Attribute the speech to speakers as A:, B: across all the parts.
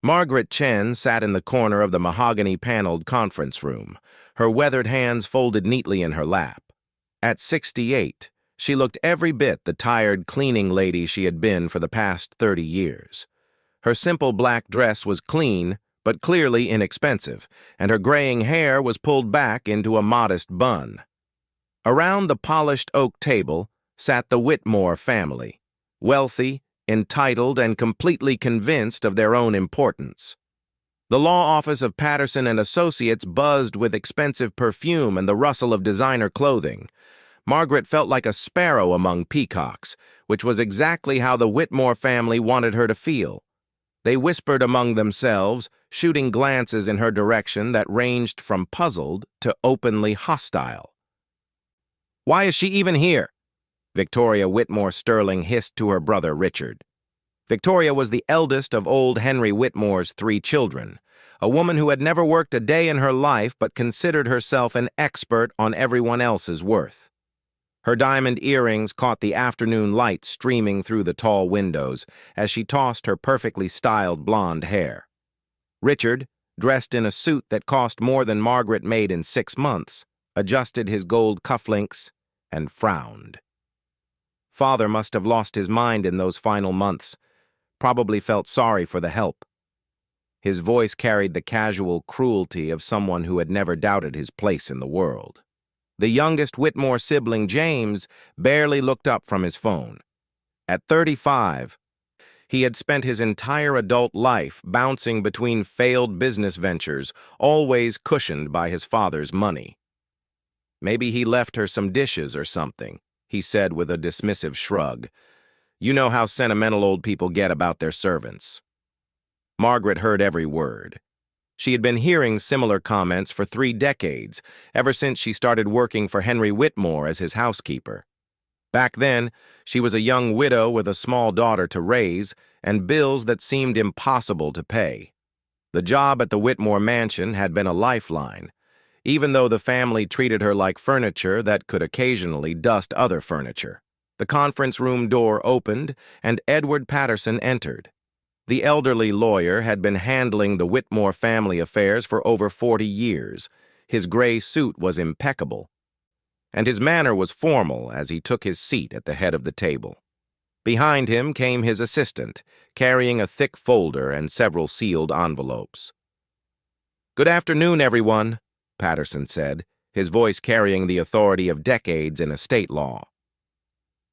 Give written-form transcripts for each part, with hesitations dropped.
A: Margaret Chen sat in the corner of the mahogany-paneled conference room, her weathered hands folded neatly in her lap. At 68, she looked every bit the tired cleaning lady she had been for the past 30 years. Her simple black dress was clean, but clearly inexpensive, and her graying hair was pulled back into a modest bun. Around the polished oak table sat the Whitmore family, wealthy, entitled, and completely convinced of their own importance. The law office of Patterson and Associates buzzed with expensive perfume and the rustle of designer clothing. Margaret felt like a sparrow among peacocks, which was exactly how the Whitmore family wanted her to feel. They whispered among themselves, shooting glances in her direction that ranged from puzzled to openly hostile. "Why is she even here?" Victoria Whitmore Sterling hissed to her brother Richard. Victoria was the eldest of old Henry Whitmore's 3 children, a woman who had never worked a day in her life but considered herself an expert on everyone else's worth. Her diamond earrings caught the afternoon light streaming through the tall windows as she tossed her perfectly styled blonde hair. Richard, dressed in a suit that cost more than Margaret made in 6 months, adjusted his gold cufflinks and frowned. Father must have lost his mind in those final months, probably felt sorry for the help. His voice carried the casual cruelty of someone who had never doubted his place in the world. The youngest Whitmore sibling, James, barely looked up from his phone. At 35, he had spent his entire adult life bouncing between failed business ventures, always cushioned by his father's money. "Maybe he left her some dishes or something," he said with a dismissive shrug. "You know how sentimental old people get about their servants." Margaret heard every word. She had been hearing similar comments for 3 decades, ever since she started working for Henry Whitmore as his housekeeper. Back then, she was a young widow with a small daughter to raise and bills that seemed impossible to pay. The job at the Whitmore mansion had been a lifeline, even though the family treated her like furniture that could occasionally dust other furniture. The conference room door opened, and Edward Patterson entered. The elderly lawyer had been handling the Whitmore family affairs for over 40 years. His gray suit was impeccable, and his manner was formal as he took his seat at the head of the table. Behind him came his assistant, carrying a thick folder and several sealed envelopes. "Good afternoon, everyone," Patterson said, his voice carrying the authority of decades in estate law.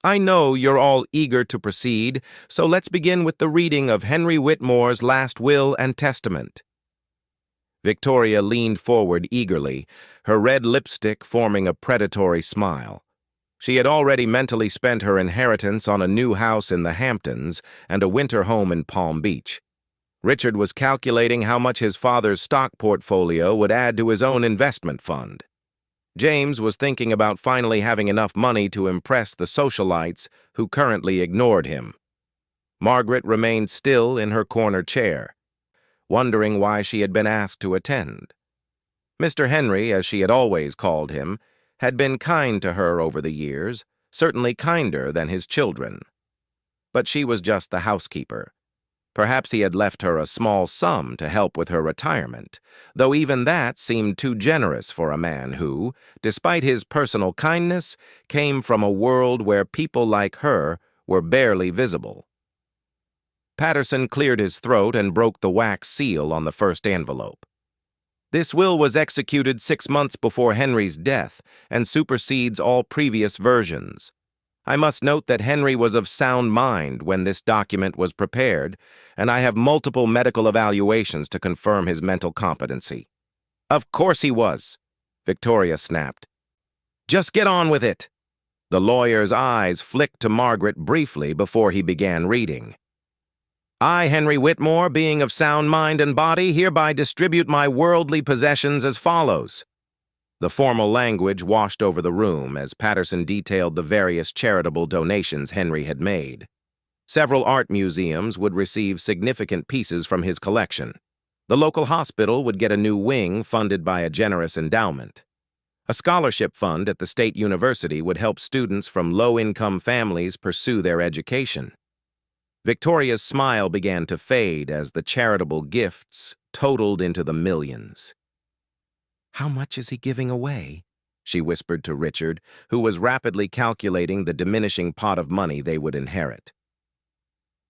A: "I know you're all eager to proceed, so let's begin with the reading of Henry Whitmore's last will and testament." Victoria leaned forward eagerly, her red lipstick forming a predatory smile. She had already mentally spent her inheritance on a new house in the Hamptons and a winter home in Palm Beach. Richard was calculating how much his father's stock portfolio would add to his own investment fund. James was thinking about finally having enough money to impress the socialites who currently ignored him. Margaret remained still in her corner chair, wondering why she had been asked to attend. Mr. Henry, as she had always called him, had been kind to her over the years, certainly kinder than his children. But she was just the housekeeper. Perhaps he had left her a small sum to help with her retirement, though even that seemed too generous for a man who, despite his personal kindness, came from a world where people like her were barely visible. Patterson cleared his throat and broke the wax seal on the first envelope. "This will was executed 6 months before Henry's death and supersedes all previous versions. I must note that Henry was of sound mind when this document was prepared, and I have multiple medical evaluations to confirm his mental competency." "Of course he was," Victoria snapped. "Just get on with it." The lawyer's eyes flicked to Margaret briefly before he began reading. "I, Henry Whitmore, being of sound mind and body, hereby distribute my worldly possessions as follows." The formal language washed over the room as Patterson detailed the various charitable donations Henry had made. Several art museums would receive significant pieces from his collection. The local hospital would get a new wing funded by a generous endowment. A scholarship fund at the state university would help students from low-income families pursue their education. Victoria's smile began to fade as the charitable gifts totaled into the millions. "How much is he giving away?" she whispered to Richard, who was rapidly calculating the diminishing pot of money they would inherit.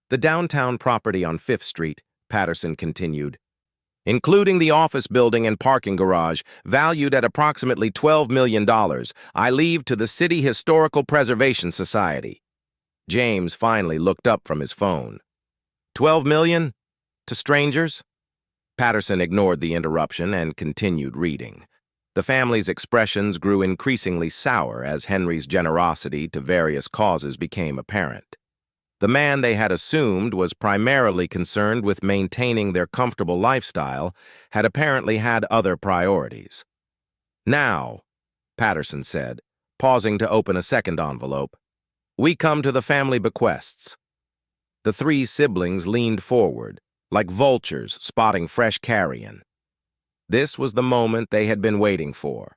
A: "The downtown property on 5th Street," Patterson continued, "including the office building and parking garage, valued at approximately $12 million, I leave to the City Historical Preservation Society." James finally looked up from his phone. "$12 million? To strangers?" Patterson ignored the interruption and continued reading. The family's expressions grew increasingly sour as Henry's generosity to various causes became apparent. The man they had assumed was primarily concerned with maintaining their comfortable lifestyle had apparently had other priorities. "Now," Patterson said, pausing to open a second envelope, "we come to the family bequests." The three siblings leaned forward, like vultures spotting fresh carrion. This was the moment they had been waiting for.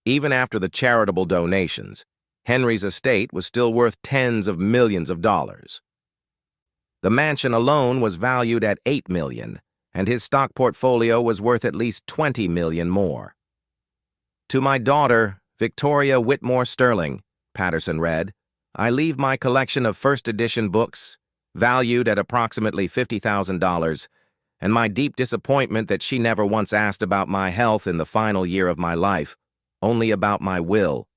A: Even after the charitable donations, Henry's estate was still worth tens of millions of dollars. The mansion alone was valued at $8 million, and his stock portfolio was worth at least $20 million more. "To my daughter, Victoria Whitmore Sterling," Patterson read, "I leave my collection of first edition books, valued at approximately $50,000, and my deep disappointment that she never once asked about my health in the final year of my life, only about my will."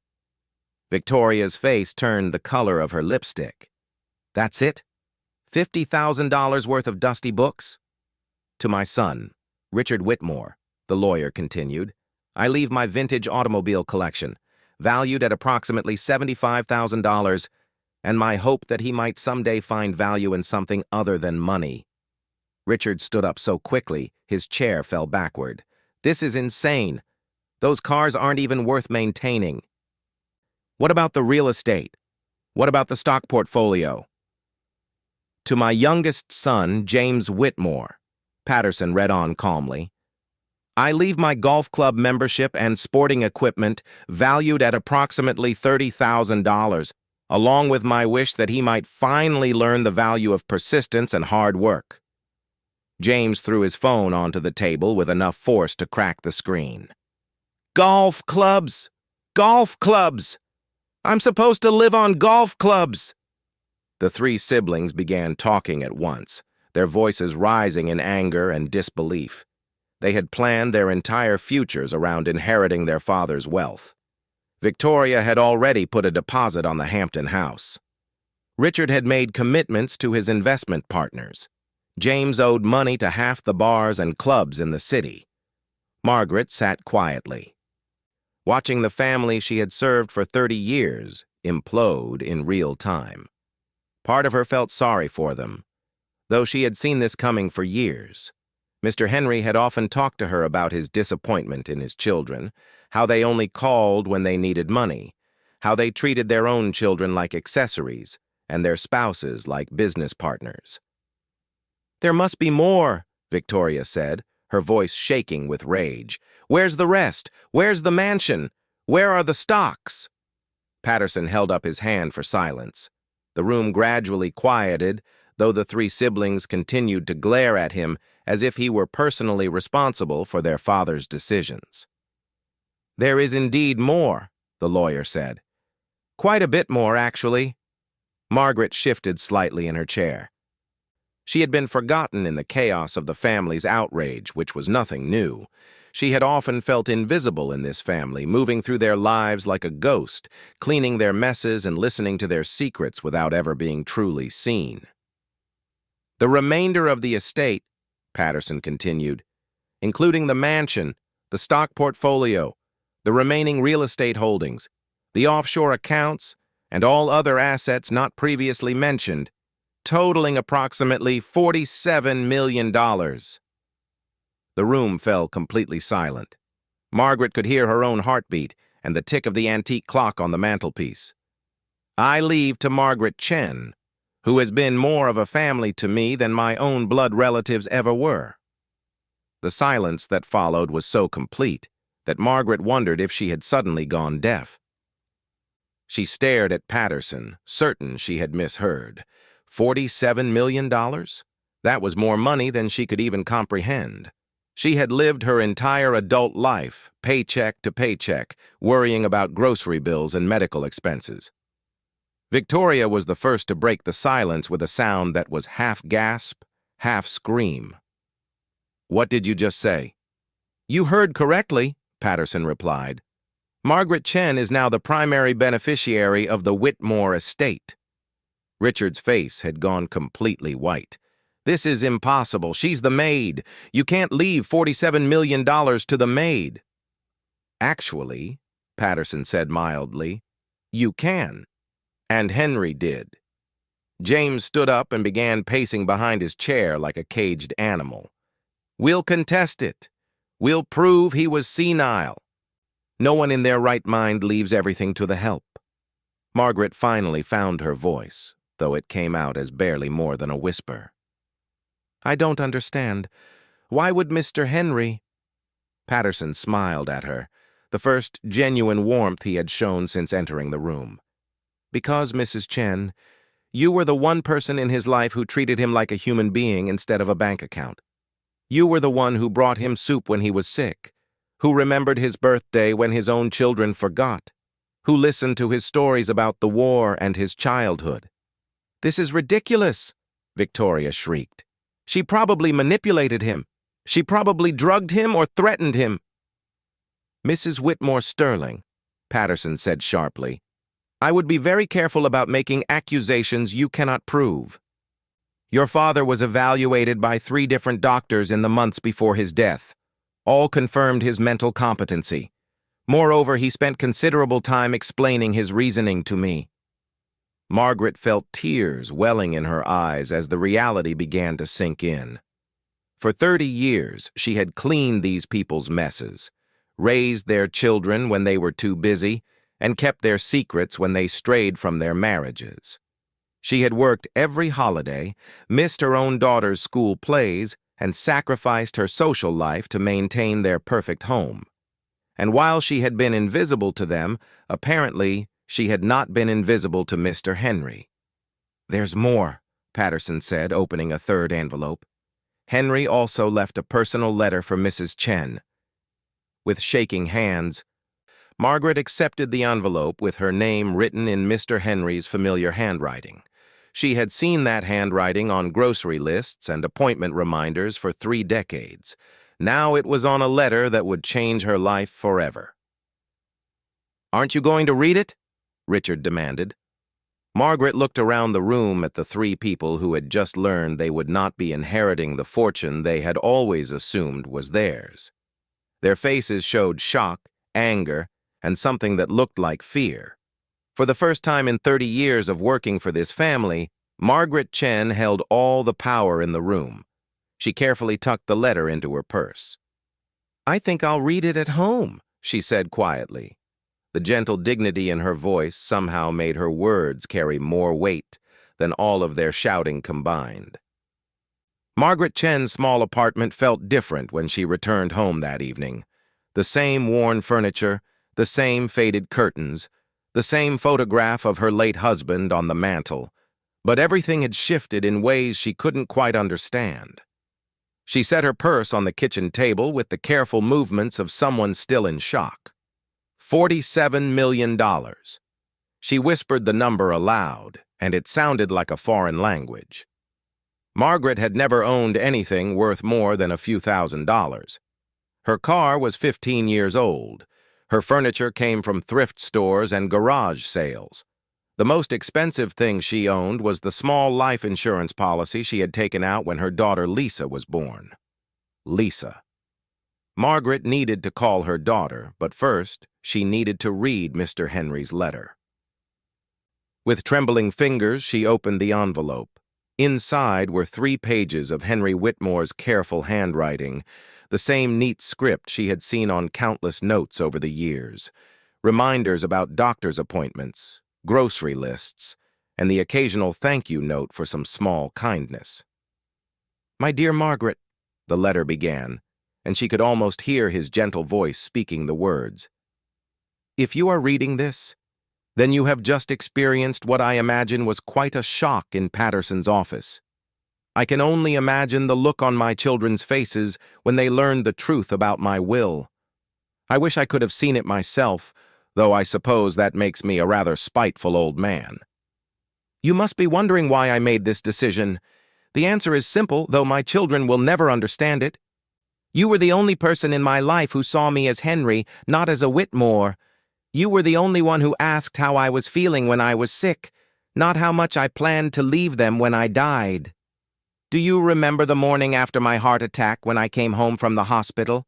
A: Victoria's face turned the color of her lipstick. "That's it? $50,000 worth of dusty books?" "To my son, Richard Whitmore," the lawyer continued, "I leave my vintage automobile collection, valued at approximately $75,000, and my hope that he might someday find value in something other than money." Richard stood up so quickly, his chair fell backward. "This is insane. Those cars aren't even worth maintaining." "What about the real estate? What about the stock portfolio?" "To my youngest son, James Whitmore," Patterson read on calmly, "I leave my golf club membership and sporting equipment valued at approximately $30,000, along with my wish that he might finally learn the value of persistence and hard work." James threw his phone onto the table with enough force to crack the screen. "Golf clubs! Golf clubs! I'm supposed to live on golf clubs!" The three siblings began talking at once, their voices rising in anger and disbelief. They had planned their entire futures around inheriting their father's wealth. Victoria had already put a deposit on the Hampton house. Richard had made commitments to his investment partners. James owed money to half the bars and clubs in the city. Margaret sat quietly, watching the family she had served for 30 years implode in real time. Part of her felt sorry for them, though she had seen this coming for years. Mr. Henry had often talked to her about his disappointment in his children, how they only called when they needed money, how they treated their own children like accessories and their spouses like business partners. "There must be more," Victoria said, her voice shaking with rage. "Where's the rest? Where's the mansion? Where are the stocks?" Patterson held up his hand for silence. The room gradually quieted, though the three siblings continued to glare at him as if he were personally responsible for their father's decisions. "There is indeed more," the lawyer said. "Quite a bit more, actually." Margaret shifted slightly in her chair. She had been forgotten in the chaos of the family's outrage, which was nothing new. She had often felt invisible in this family, moving through their lives like a ghost, cleaning their messes and listening to their secrets without ever being truly seen. "The remainder of the estate," Patterson continued, "including the mansion, the stock portfolio, the remaining real estate holdings, the offshore accounts, and all other assets not previously mentioned, totaling approximately $47 million. The room fell completely silent. Margaret could hear her own heartbeat and the tick of the antique clock on the mantelpiece. "I leave to Margaret Chen, who has been more of a family to me than my own blood relatives ever were." The silence that followed was so complete that Margaret wondered if she had suddenly gone deaf. She stared at Patterson, certain she had misheard. $47 million? That was more money than she could even comprehend. She had lived her entire adult life, paycheck to paycheck, worrying about grocery bills and medical expenses. Victoria was the first to break the silence with a sound that was half gasp, half scream. "What did you just say?" "You heard correctly," Patterson replied. "Margaret Chen is now the primary beneficiary of the Whitmore estate." Richard's face had gone completely white. "This is impossible. She's the maid. You can't leave $47 million to the maid." "Actually," Patterson said mildly, "you can." And Henry did. James stood up and began pacing behind his chair like a caged animal. "We'll contest it. We'll prove he was senile. No one in their right mind leaves everything to the help." Margaret finally found her voice, though it came out as barely more than a whisper. "I don't understand. Why would Mr. Henry—" Patterson smiled at her, the first genuine warmth he had shown since entering the room. "Because, Mrs. Chen, you were the one person in his life who treated him like a human being instead of a bank account. You were the one who brought him soup when he was sick, who remembered his birthday when his own children forgot, who listened to his stories about the war and his childhood." "This is ridiculous," Victoria shrieked. "She probably manipulated him. She probably drugged him or threatened him." "Mrs. Whitmore Sterling," Patterson said sharply, "I would be very careful about making accusations you cannot prove. Your father was evaluated by 3 different doctors in the months before his death. All confirmed his mental competency. Moreover, he spent considerable time explaining his reasoning to me." Margaret felt tears welling in her eyes as the reality began to sink in. For 30 years, she had cleaned these people's messes, raised their children when they were too busy, and kept their secrets when they strayed from their marriages. She had worked every holiday, missed her own daughter's school plays, and sacrificed her social life to maintain their perfect home. And while she had been invisible to them, apparently she had not been invisible to Mr. Henry. "There's more," Patterson said, opening a 3rd envelope. "Henry also left a personal letter for Mrs. Chen." With shaking hands, Margaret accepted the envelope with her name written in Mr. Henry's familiar handwriting. She had seen that handwriting on grocery lists and appointment reminders for 3 decades. Now it was on a letter that would change her life forever. "Aren't you going to read it?" Richard demanded. Margaret looked around the room at the 3 people who had just learned they would not be inheriting the fortune they had always assumed was theirs. Their faces showed shock, anger, and something that looked like fear. For the first time in 30 years of working for this family, Margaret Chen held all the power in the room. She carefully tucked the letter into her purse. "I think I'll read it at home," she said quietly. The gentle dignity in her voice somehow made her words carry more weight than all of their shouting combined. Margaret Chen's small apartment felt different when she returned home that evening. The same worn furniture, the same faded curtains, the same photograph of her late husband on the mantel, but everything had shifted in ways she couldn't quite understand. She set her purse on the kitchen table with the careful movements of someone still in shock. $47 million. She whispered the number aloud, and it sounded like a foreign language. Margaret had never owned anything worth more than a few $1,000s. Her car was 15 years old. Her furniture came from thrift stores and garage sales. The most expensive thing she owned was the small life insurance policy she had taken out when her daughter Lisa was born. Lisa. Margaret needed to call her daughter, but first she needed to read Mr. Henry's letter. With trembling fingers, she opened the envelope. Inside were 3 pages of Henry Whitmore's careful handwriting, the same neat script she had seen on countless notes over the years, reminders about doctor's appointments, grocery lists, and the occasional thank you note for some small kindness. "My dear Margaret," the letter began, and she could almost hear his gentle voice speaking the words. "If you are reading this, Then you have just experienced what I imagine was quite a shock in Patterson's office. I can only imagine the look on my children's faces when they learned the truth about my will. I wish I could have seen it myself, though I suppose that makes me a rather spiteful old man. You must be wondering why I made this decision. The answer is simple, though my children will never understand it. You were the only person in my life who saw me as Henry, not as a Whitmore. You were the only one who asked how I was feeling when I was sick, not how much I planned to leave them when I died. Do you remember the morning after my heart attack when I came home from the hospital?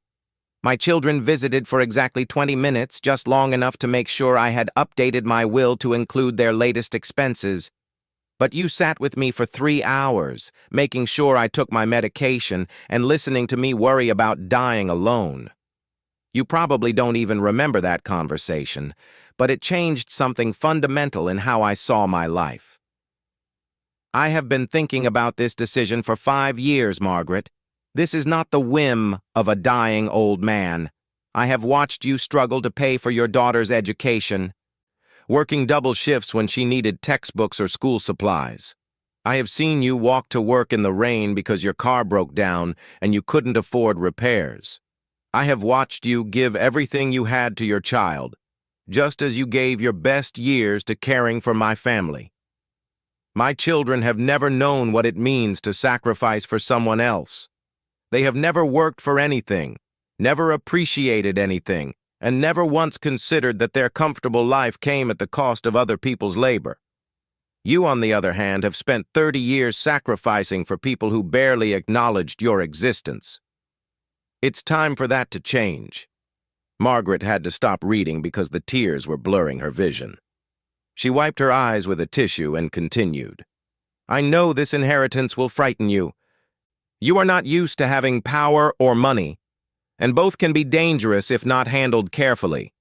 A: My children visited for exactly 20 minutes, just long enough to make sure I had updated my will to include their latest expenses. But you sat with me for 3 hours, making sure I took my medication and listening to me worry about dying alone. You probably don't even remember that conversation, but it changed something fundamental in how I saw my life. I have been thinking about this decision for 5 years, Margaret. This is not the whim of a dying old man. I have watched you struggle to pay for your daughter's education, working double shifts when she needed textbooks or school supplies. I have seen you walk to work in the rain because your car broke down and you couldn't afford repairs. I have watched you give everything you had to your child, just as you gave your best years to caring for my family. My children have never known what it means to sacrifice for someone else. They have never worked for anything, never appreciated anything, and never once considered that their comfortable life came at the cost of other people's labor. You, on the other hand, have spent 30 years sacrificing for people who barely acknowledged your existence. It's time for that to change. Margaret had to stop reading because the tears were blurring her vision. She wiped her eyes with a tissue and continued. I know this inheritance will frighten you. You are not used to having power or money, and both can be dangerous if not handled carefully.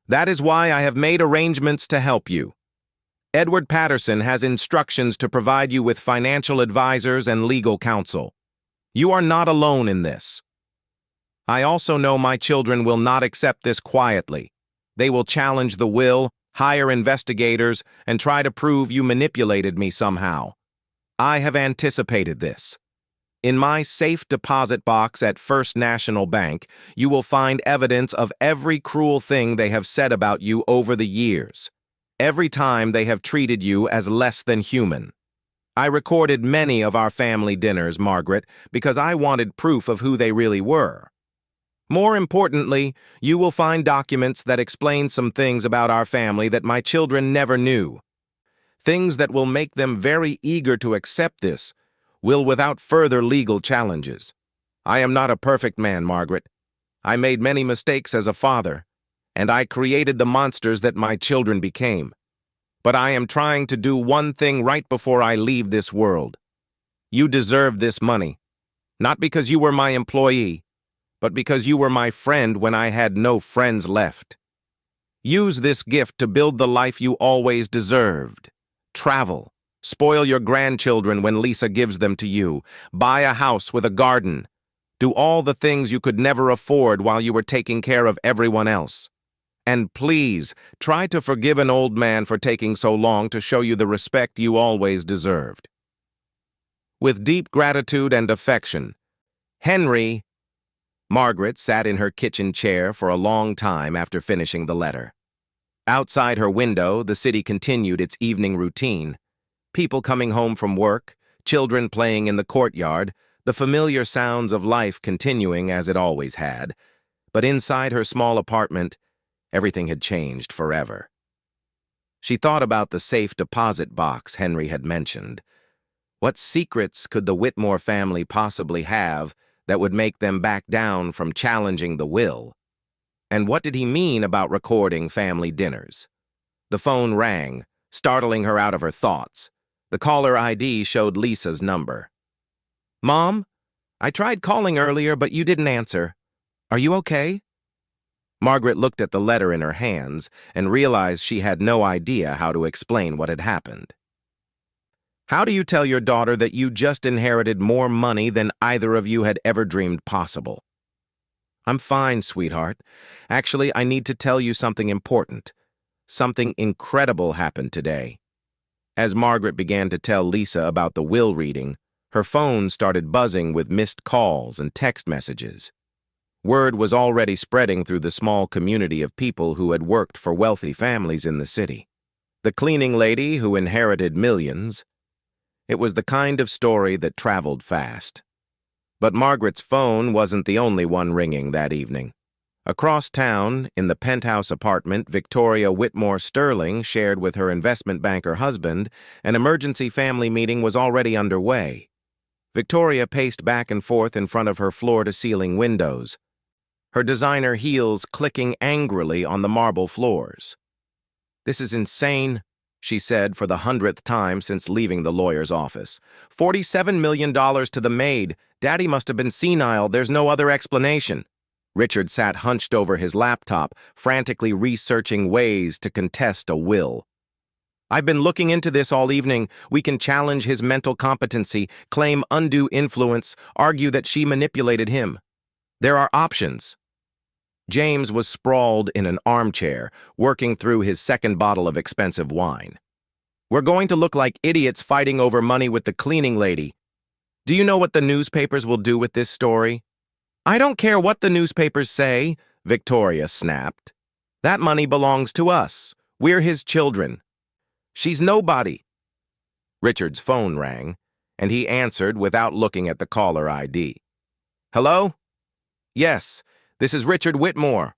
A: That is why I have made arrangements to help you. Edward Patterson has instructions to provide you with financial advisors and legal counsel. You are not alone in this. I also know my children will not accept this quietly. They will challenge the will, hire investigators, and try to prove you manipulated me somehow. I have anticipated this. In my safe deposit box at First National Bank, you will find evidence of every cruel thing they have said about you over the years. Every time they have treated you as less than human. I recorded many of our family dinners, Margaret, because I wanted proof of who they really were. More importantly, you will find documents that explain some things about our family that my children never knew. Things that will make them very eager to accept this, will without further legal challenges. I am not a perfect man, Margaret. I made many mistakes as a father, and I created the monsters that my children became. But I am trying to do one thing right before I leave this world. You deserve this money, not because you were my employee, but because you were my friend when I had no friends left. Use this gift to build the life you always deserved. Travel. Spoil your grandchildren when Lisa gives them to you. Buy a house with a garden. Do all the things you could never afford while you were taking care of everyone else. And please, try to forgive an old man for taking so long to show you the respect you always deserved. With deep gratitude and affection, Henry. Margaret sat in her kitchen chair for a long time after finishing the letter. Outside her window, the city continued its evening routine. People coming home from work, children playing in the courtyard, the familiar sounds of life continuing as it always had. But inside her small apartment, everything had changed forever. She thought about the safe deposit box Henry had mentioned. What secrets could the Whitmore family possibly have that would make them back down from challenging the will? And what did he mean about recording family dinners? The phone rang, startling her out of her thoughts. The caller ID showed Lisa's number. Mom, I tried calling earlier, but you didn't answer. Are you okay? Margaret looked at the letter in her hands and realized she had no idea how to explain what had happened. How do you tell your daughter that you just inherited more money than either of you had ever dreamed possible? I'm fine, sweetheart. Actually, I need to tell you something important. something incredible happened today. As Margaret began to tell Lisa about the will reading, her phone started buzzing with missed calls and text messages. Word was already spreading through the small community of people who had worked for wealthy families in the city. The cleaning lady who inherited millions. It was the kind of story that traveled fast. But Margaret's phone wasn't the only one ringing that evening. Across town, in the penthouse apartment Victoria Whitmore Sterling shared with her investment banker husband, an emergency family meeting was already underway. Victoria paced back and forth in front of her floor-to-ceiling windows, her designer heels clicking angrily on the marble floors. "This is insane," she said for the 100th time since leaving the lawyer's office. $47 million to the maid. Daddy must have been senile. There's no other explanation. Richard sat hunched over his laptop, frantically researching ways to contest a will. "I've been looking into this all evening. We can challenge his mental competency, claim undue influence, argue that she manipulated him. There are options." James was sprawled in an armchair, working through his second bottle of expensive wine. "We're going to look like idiots fighting over money with the cleaning lady. Do you know what the newspapers will do with this story?" "I don't care what the newspapers say," Victoria snapped. "That money belongs to us. We're his children. She's nobody." Richard's phone rang, and he answered without looking at the caller ID. "Hello? Yes, this is Richard Whitmore.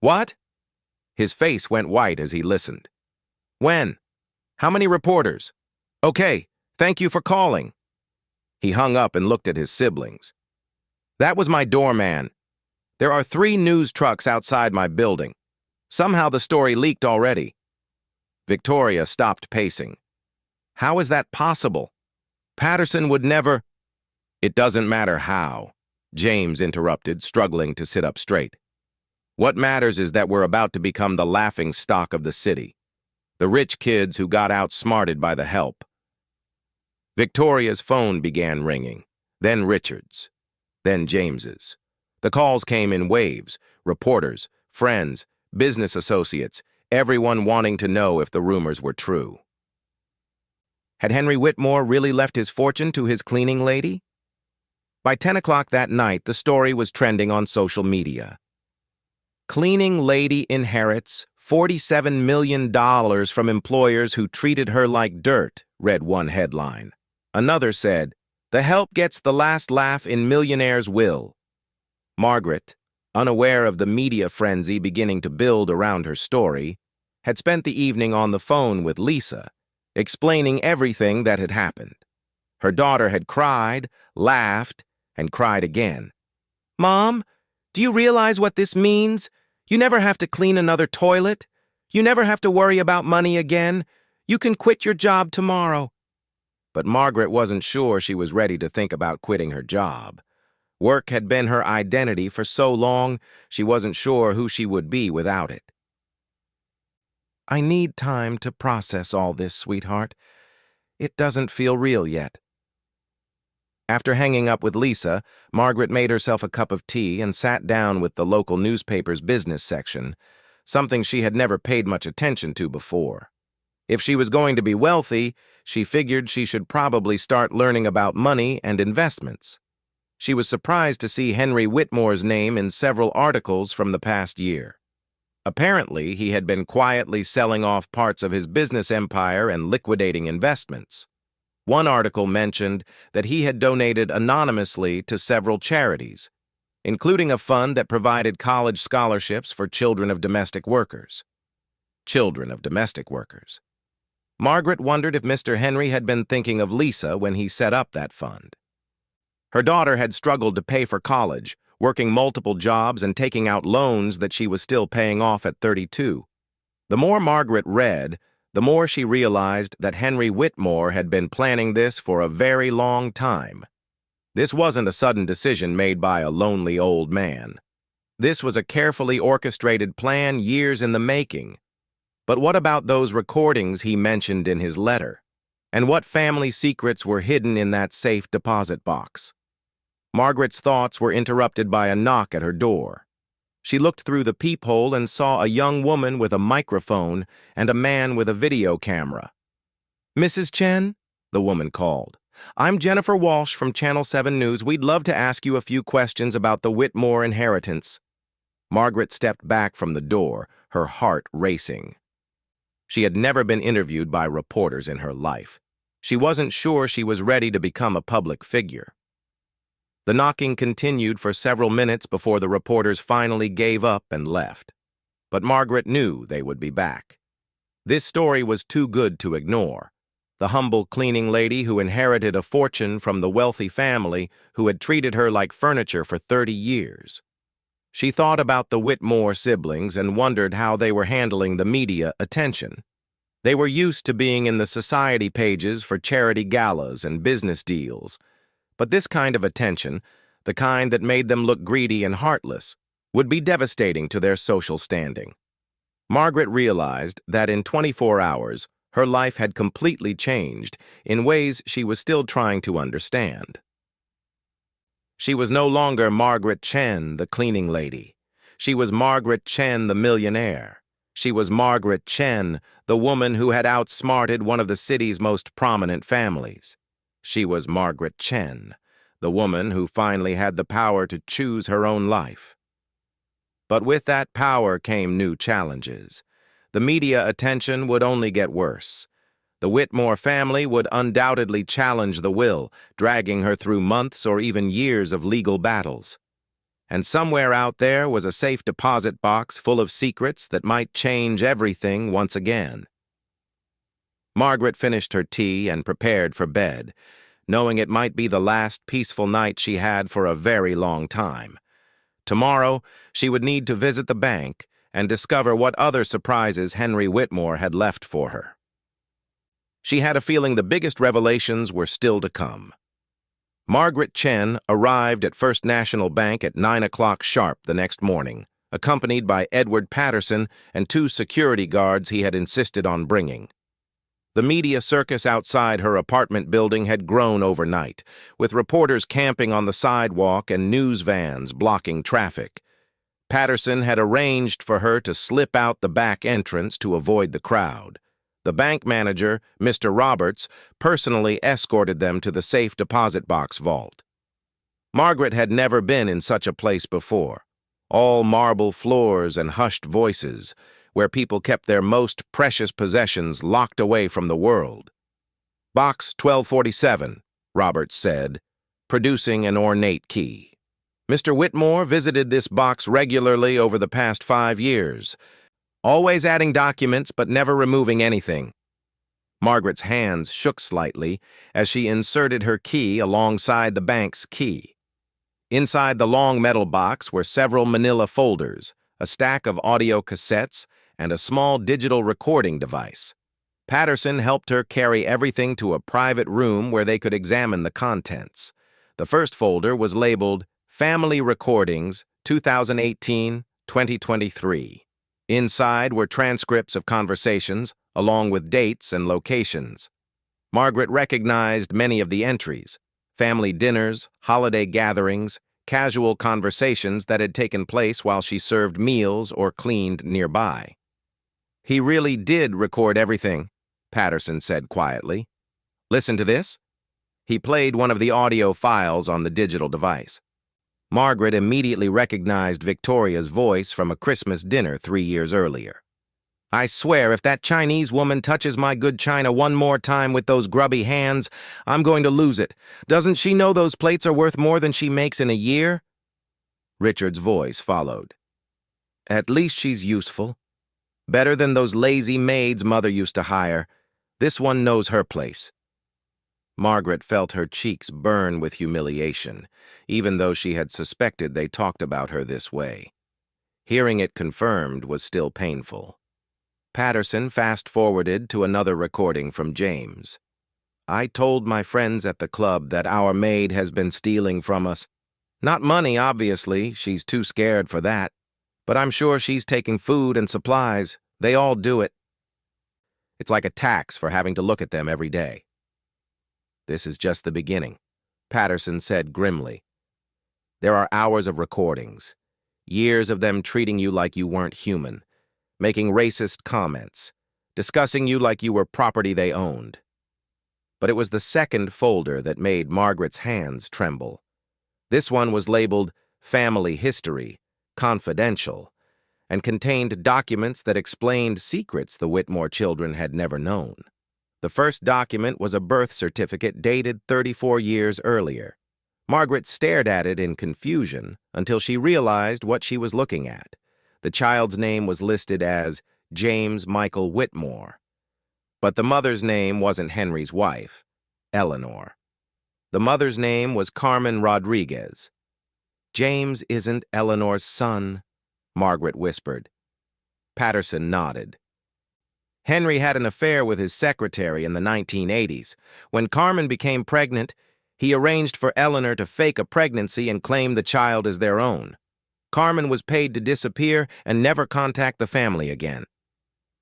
A: What?" His face went white as he listened. "When? How many reporters? Okay, thank you for calling." He hung up and looked at his siblings. "That was my doorman. There are 3 news trucks outside my building. Somehow the story leaked already." Victoria stopped pacing. "How is that possible? Patterson would never—" "It doesn't matter how," James interrupted, struggling to sit up straight. "What matters is that we're about to become the laughing stock of the city. The rich kids who got outsmarted by the help." Victoria's phone began ringing, then Richard's, then James's. The calls came in waves: reporters, friends, business associates, everyone wanting to know if the rumors were true. Had Henry Whitmore really left his fortune to his cleaning lady? By 10 o'clock that night, the story was trending on social media. "Cleaning lady inherits $47 million from employers who treated her like dirt," read one headline. Another said, "The help gets the last laugh in millionaire's will." Margaret, unaware of the media frenzy beginning to build around her story, had spent the evening on the phone with Lisa, explaining everything that had happened. Her daughter had cried, laughed, and cried again. "Mom, do you realize what this means? You never have to clean another toilet. You never have to worry about money again. You can quit your job tomorrow." But Margaret wasn't sure she was ready to think about quitting her job. Work had been her identity for so long, she wasn't sure who she would be without it. "I need time to process all this, sweetheart. It doesn't feel real yet." After hanging up with Lisa, Margaret made herself a cup of tea and sat down with the local newspaper's business section, something she had never paid much attention to before. If she was going to be wealthy, she figured she should probably start learning about money and investments. She was surprised to see Henry Whitmore's name in several articles from the past year. Apparently, he had been quietly selling off parts of his business empire and liquidating investments. One article mentioned that he had donated anonymously to several charities, including a fund that provided college scholarships for children of domestic workers. Children of domestic workers. Margaret wondered if Mr. Henry had been thinking of Lisa when he set up that fund. Her daughter had struggled to pay for college, working multiple jobs and taking out loans that she was still paying off at 32. The more Margaret read, the more she realized that Henry Whitmore had been planning this for a very long time. This wasn't a sudden decision made by a lonely old man. This was a carefully orchestrated plan years in the making. But what about those recordings he mentioned in his letter? And what family secrets were hidden in that safe deposit box? Margaret's thoughts were interrupted by a knock at her door. She looked through the peephole and saw a young woman with a microphone and a man with a video camera. "Mrs. Chen?" the woman called. "I'm Jennifer Walsh from Channel 7 News. We'd love to ask you a few questions about the Whitmore inheritance." Margaret stepped back from the door, her heart racing. She had never been interviewed by reporters in her life. She wasn't sure she was ready to become a public figure. The knocking continued for several minutes before the reporters finally gave up and left. But Margaret knew they would be back. This story was too good to ignore. The humble cleaning lady who inherited a fortune from the wealthy family who had treated her like furniture for 30 years. She thought about the Whitmore siblings and wondered how they were handling the media attention. They were used to being in the society pages for charity galas and business deals. But this kind of attention, the kind that made them look greedy and heartless, would be devastating to their social standing. Margaret realized that in 24 hours, her life had completely changed in ways she was still trying to understand. She was no longer Margaret Chen, the cleaning lady. She was Margaret Chen, the millionaire. She was Margaret Chen, the woman who had outsmarted one of the city's most prominent families. She was Margaret Chen, the woman who finally had the power to choose her own life. But with that power came new challenges. The media attention would only get worse. The Whitmore family would undoubtedly challenge the will, dragging her through months or even years of legal battles. And somewhere out there was a safe deposit box full of secrets that might change everything once again. Margaret finished her tea and prepared for bed, knowing it might be the last peaceful night she had for a very long time. Tomorrow, she would need to visit the bank and discover what other surprises Henry Whitmore had left for her. She had a feeling the biggest revelations were still to come. Margaret Chen arrived at First National Bank at 9 o'clock sharp the next morning, accompanied by Edward Patterson and 2 security guards he had insisted on bringing. The media circus outside her apartment building had grown overnight, with reporters camping on the sidewalk and news vans blocking traffic. Patterson had arranged for her to slip out the back entrance to avoid the crowd. The bank manager, Mr. Roberts, personally escorted them to the safe deposit box vault. Margaret had never been in such a place before. All marble floors and hushed voices, where people kept their most precious possessions locked away from the world. "Box 1247, Roberts said, producing an ornate key. "Mr. Whitmore visited this box regularly over the past 5 years, always adding documents but never removing anything." Margaret's hands shook slightly as she inserted her key alongside the bank's key. Inside the long metal box were several manila folders, a stack of audio cassettes, and a small digital recording device. Patterson helped her carry everything to a private room where they could examine the contents. The first folder was labeled Family Recordings 2018-2023. Inside were transcripts of conversations, along with dates and locations. Margaret recognized many of the entries: family dinners, holiday gatherings, casual conversations that had taken place while she served meals or cleaned nearby. "He really did record everything," Patterson said quietly. "Listen to this." He played one of the audio files on the digital device. Margaret immediately recognized Victoria's voice from a Christmas dinner 3 years earlier. "I swear if that Chinese woman touches my good china one more time with those grubby hands, I'm going to lose it. Doesn't she know those plates are worth more than she makes in a year?" Richard's voice followed. "At least she's useful. Better than those lazy maids Mother used to hire. This one knows her place." Margaret felt her cheeks burn with humiliation, even though she had suspected they talked about her this way. Hearing it confirmed was still painful. Patterson fast-forwarded to another recording from James. "I told my friends at the club that our maid has been stealing from us. Not money, obviously, she's too scared for that. But I'm sure she's taking food and supplies. They all do it. It's like a tax for having to look at them every day." "This is just the beginning," Patterson said grimly. "There are hours of recordings. Years of them treating you like you weren't human, making racist comments, discussing you like you were property they owned. But it was the second folder that made Margaret's hands tremble. This one was labeled Family History, Confidential, and contained documents that explained secrets the Whitmore children had never known. The first document was a birth certificate dated 34 years earlier. Margaret stared at it in confusion until she realized what she was looking at. The child's name was listed as James Michael Whitmore. But the mother's name wasn't Henry's wife, Eleanor. The mother's name was Carmen Rodriguez. "James isn't Eleanor's son," Margaret whispered. Patterson nodded. Henry had an affair with his secretary in the 1980s. When Carmen became pregnant, he arranged for Eleanor to fake a pregnancy and claim the child as their own. Carmen was paid to disappear and never contact the family again.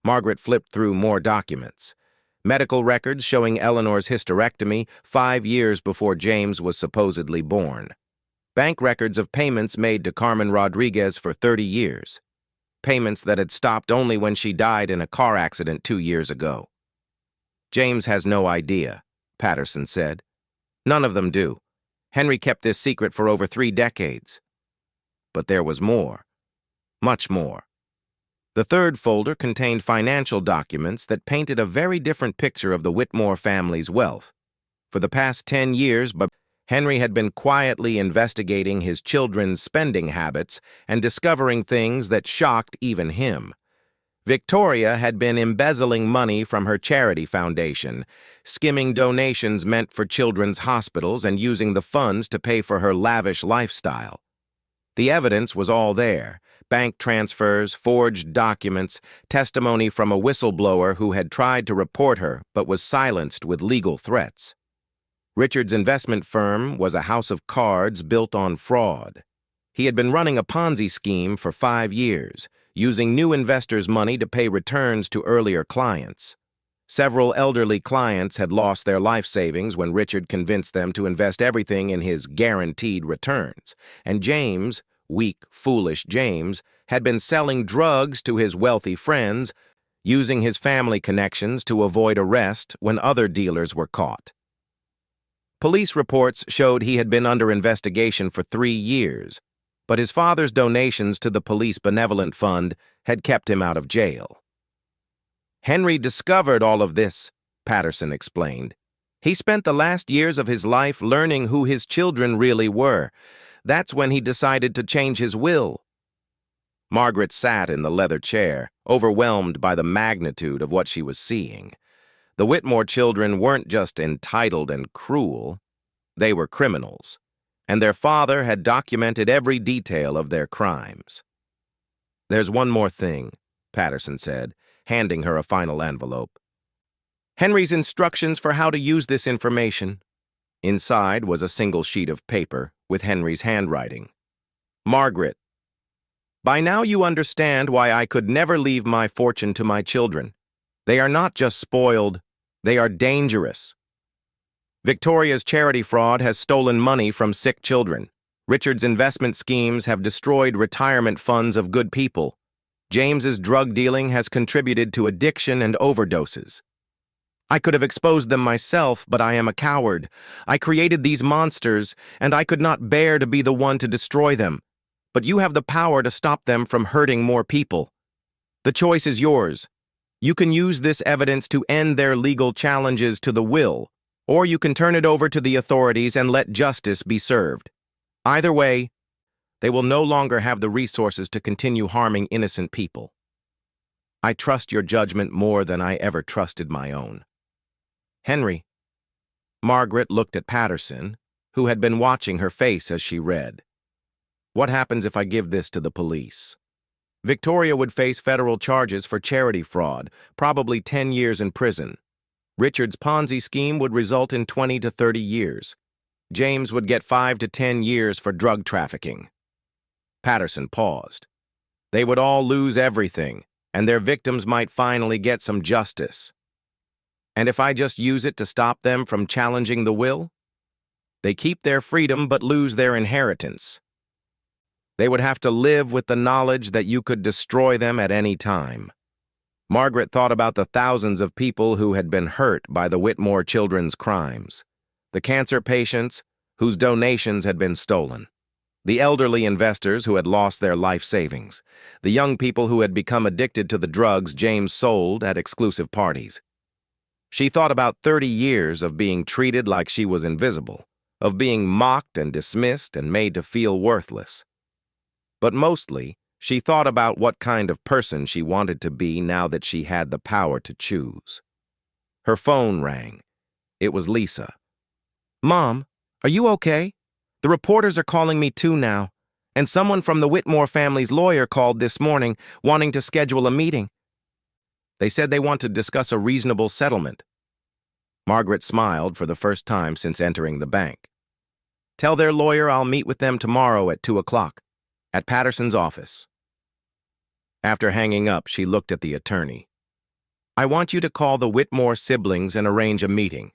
A: Margaret flipped through more documents. Medical records showing Eleanor's hysterectomy 5 years before James was supposedly born. Bank records of payments made to Carmen Rodriguez for 30 years. Payments that had stopped only when she died in a car accident 2 years ago. "James has no idea," Patterson said. "None of them do. Henry kept this secret for over 3 decades. But there was more. Much more. The third folder contained financial documents that painted a very different picture of the Whitmore family's wealth. For the past 10 years, Henry had been quietly investigating his children's spending habits and discovering things that shocked even him. Victoria had been embezzling money from her charity foundation, skimming donations meant for children's hospitals and using the funds to pay for her lavish lifestyle. The evidence was all there: bank transfers, forged documents, testimony from a whistleblower who had tried to report her but was silenced with legal threats. Richard's investment firm was a house of cards built on fraud. He had been running a Ponzi scheme for 5 years, using new investors' money to pay returns to earlier clients. Several elderly clients had lost their life savings when Richard convinced them to invest everything in his guaranteed returns, and James, weak, foolish James, had been selling drugs to his wealthy friends, using his family connections to avoid arrest when other dealers were caught. Police reports showed he had been under investigation for 3 years, but his father's donations to the Police Benevolent Fund had kept him out of jail. "Henry discovered all of this," Patterson explained. "He spent the last years of his life learning who his children really were. That's when he decided to change his will." Margaret sat in the leather chair, overwhelmed by the magnitude of what she was seeing. The Whitmore children weren't just entitled and cruel. They were criminals, and their father had documented every detail of their crimes. "There's one more thing," Patterson said, handing her a final envelope. "Henry's instructions for how to use this information." Inside was a single sheet of paper with Henry's handwriting. "Margaret, by now you understand why I could never leave my fortune to my children. They are not just spoiled, they are dangerous. Victoria's charity fraud has stolen money from sick children. Richard's investment schemes have destroyed retirement funds of good people. James's drug dealing has contributed to addiction and overdoses. I could have exposed them myself, but I am a coward. I created these monsters, and I could not bear to be the one to destroy them. But you have the power to stop them from hurting more people. The choice is yours. You can use this evidence to end their legal challenges to the will, or you can turn it over to the authorities and let justice be served. Either way, they will no longer have the resources to continue harming innocent people. I trust your judgment more than I ever trusted my own." "Henry." Margaret looked at Patterson, who had been watching her face as she read. "What happens if I give this to the police?" Victoria would face federal charges for charity fraud, probably 10 years in prison. Richard's Ponzi scheme would result in 20 to 30 years. James would get 5 to 10 years for drug trafficking. Patterson paused. They would all lose everything, and their victims might finally get some justice. And if I just use it to stop them from challenging the will? They keep their freedom but lose their inheritance. They would have to live with the knowledge that you could destroy them at any time. Margaret thought about the thousands of people who had been hurt by the Whitmore children's crimes, the cancer patients whose donations had been stolen, the elderly investors who had lost their life savings, the young people who had become addicted to the drugs James sold at exclusive parties. She thought about 30 years of being treated like she was invisible, of being mocked and dismissed and made to feel worthless. But mostly, she thought about what kind of person she wanted to be now that she had the power to choose. Her phone rang. It was Lisa. "Mom, are you okay? The reporters are calling me too now, and someone from the Whitmore family's lawyer called this morning wanting to schedule a meeting. They said they want to discuss a reasonable settlement." Margaret smiled for the first time since entering the bank. "Tell their lawyer I'll meet with them tomorrow at 2 o'clock, at Patterson's office." After hanging up, she looked at the attorney. "I want you to call the Whitmore siblings and arrange a meeting.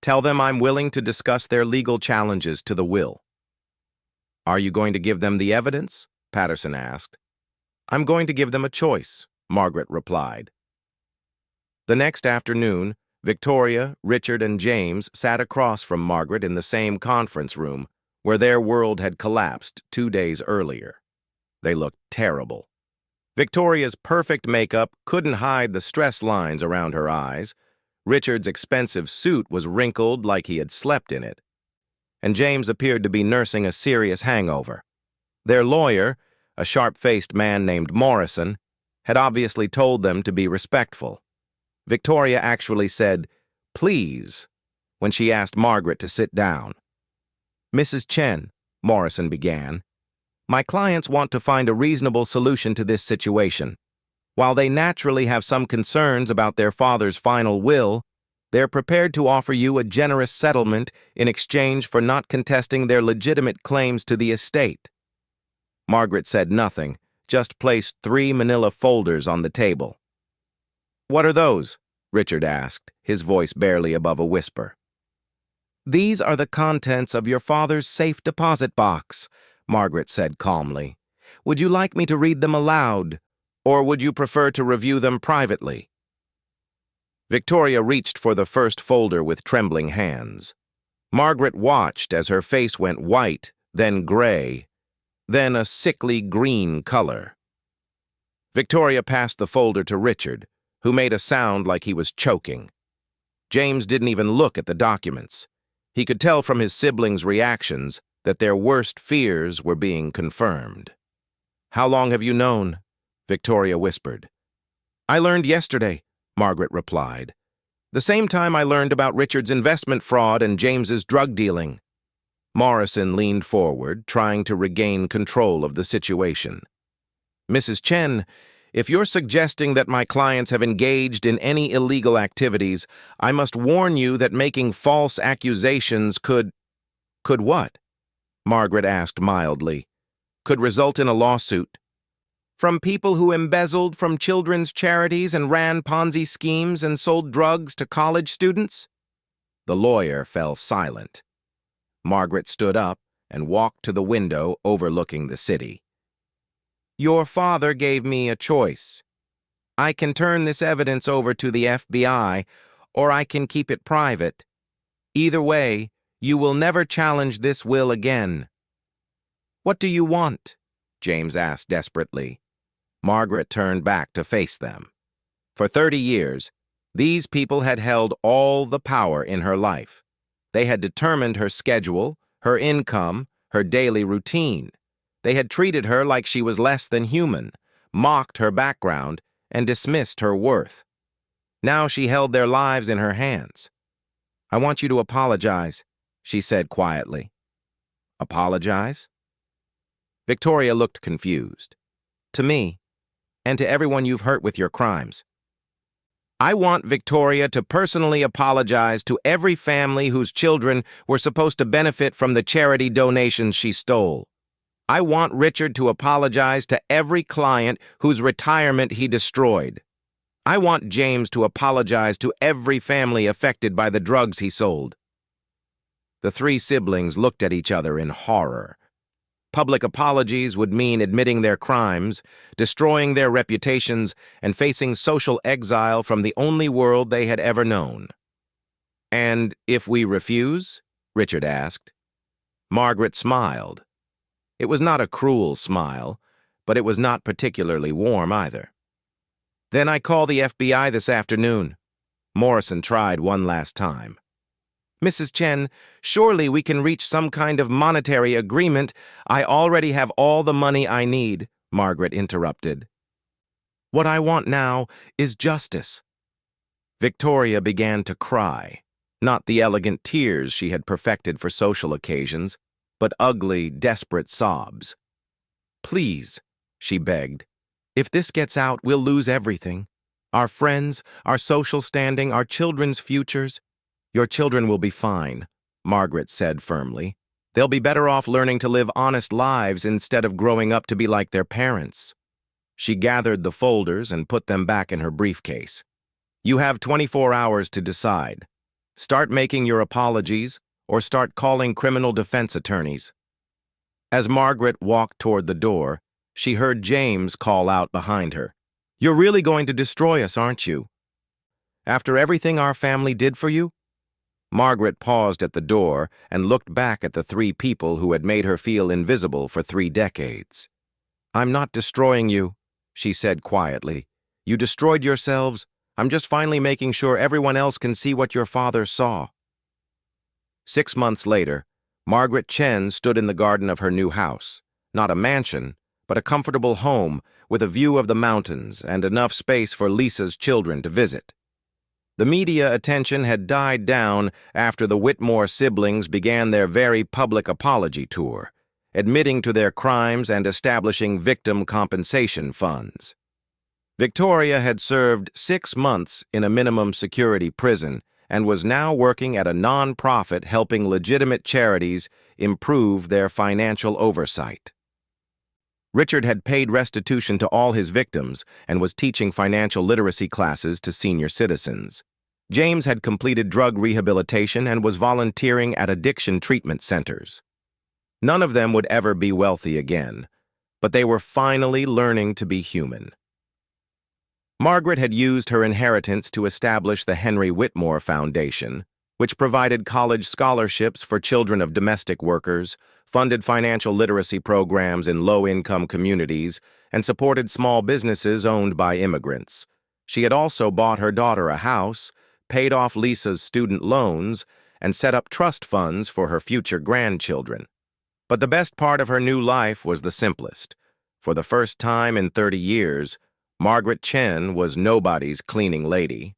A: Tell them I'm willing to discuss their legal challenges to the will." "Are you going to give them the evidence?" Patterson asked. "I'm going to give them a choice," Margaret replied. The next afternoon, Victoria, Richard, and James sat across from Margaret in the same conference room where their world had collapsed 2 days earlier. They looked terrible. Victoria's perfect makeup couldn't hide the stress lines around her eyes. Richard's expensive suit was wrinkled like he had slept in it. And James appeared to be nursing a serious hangover. Their lawyer, a sharp-faced man named Morrison, had obviously told them to be respectful. Victoria actually said, "Please," when she asked Margaret to sit down. "Mrs. Chen," Morrison began, "my clients want to find a reasonable solution to this situation. While they naturally have some concerns about their father's final will, they're prepared to offer you a generous settlement in exchange for not contesting their legitimate claims to the estate." Margaret said nothing, just placed 3 manila folders on the table. "What are those?" Richard asked, his voice barely above a whisper. "These are the contents of your father's safe deposit box," Margaret said calmly. "Would you like me to read them aloud, or would you prefer to review them privately?" Victoria reached for the first folder with trembling hands. Margaret watched as her face went white, then gray, then a sickly green color. Victoria passed the folder to Richard, who made a sound like he was choking. James didn't even look at the documents. He could tell from his siblings' reactions that their worst fears were being confirmed. "How long have you known?" Victoria whispered. "I learned yesterday," Margaret replied. "The same time I learned about Richard's investment fraud and James's drug dealing." Morrison leaned forward, trying to regain control of the situation. "Mrs. Chen, if you're suggesting that my clients have engaged in any illegal activities, I must warn you that making false accusations could what?" Margaret asked mildly. "Could result in a lawsuit. From people who embezzled from children's charities and ran Ponzi schemes and sold drugs to college students?" The lawyer fell silent. Margaret stood up and walked to the window overlooking the city. "Your father gave me a choice. I can turn this evidence over to the FBI, or I can keep it private. Either way, you will never challenge this will again." "What do you want?" James asked desperately. Margaret turned back to face them. For 30 years, these people had held all the power in her life. They had determined her schedule, her income, her daily routine. They had treated her like she was less than human, mocked her background, and dismissed her worth. Now she held their lives in her hands. "I want you to apologize," she said quietly. "Apologize?" Victoria looked confused. "To me, and to everyone you've hurt with your crimes. I want Victoria to personally apologize to every family whose children were supposed to benefit from the charity donations she stole. I want Richard to apologize to every client whose retirement he destroyed. I want James to apologize to every family affected by the drugs he sold." The 3 siblings looked at each other in horror. Public apologies would mean admitting their crimes, destroying their reputations, and facing social exile from the only world they had ever known. "And if we refuse?" Richard asked. Margaret smiled. It was not a cruel smile, but it was not particularly warm either. "Then I call the FBI this afternoon." Morrison tried one last time. "Mrs. Chen, surely we can reach some kind of monetary agreement. I already have all the money I need," Margaret interrupted. "What I want now is justice." Victoria began to cry, not the elegant tears she had perfected for social occasions, but ugly, desperate sobs. "Please," she begged, "if this gets out, we'll lose everything. Our friends, our social standing, our children's futures." "Your children will be fine," Margaret said firmly. "They'll be better off learning to live honest lives instead of growing up to be like their parents." She gathered the folders and put them back in her briefcase. "You have 24 hours to decide. Start making your apologies or start calling criminal defense attorneys." As Margaret walked toward the door, she heard James call out behind her, "You're really going to destroy us, aren't you? After everything our family did for you?" Margaret paused at the door and looked back at the three people who had made her feel invisible for 3 decades. "I'm not destroying you," she said quietly. "You destroyed yourselves. I'm just finally making sure everyone else can see what your father saw." 6 months later, Margaret Chen stood in the garden of her new house, not a mansion, but a comfortable home with a view of the mountains and enough space for Lisa's children to visit. The media attention had died down after the Whitmore siblings began their very public apology tour, admitting to their crimes and establishing victim compensation funds. Victoria had served 6 months in a minimum security prison and was now working at a non-profit helping legitimate charities improve their financial oversight. Richard had paid restitution to all his victims and was teaching financial literacy classes to senior citizens. James had completed drug rehabilitation and was volunteering at addiction treatment centers. None of them would ever be wealthy again, but they were finally learning to be human. Margaret had used her inheritance to establish the Henry Whitmore Foundation, which provided college scholarships for children of domestic workers, funded financial literacy programs in low-income communities, and supported small businesses owned by immigrants. She had also bought her daughter a house, paid off Lisa's student loans, and set up trust funds for her future grandchildren. But the best part of her new life was the simplest. For the first time in 30 years, Margaret Chen was nobody's cleaning lady.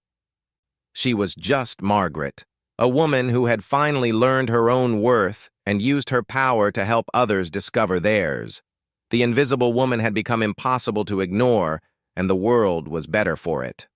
A: She was just Margaret, a woman who had finally learned her own worth and used her power to help others discover theirs. The invisible woman had become impossible to ignore, and the world was better for it.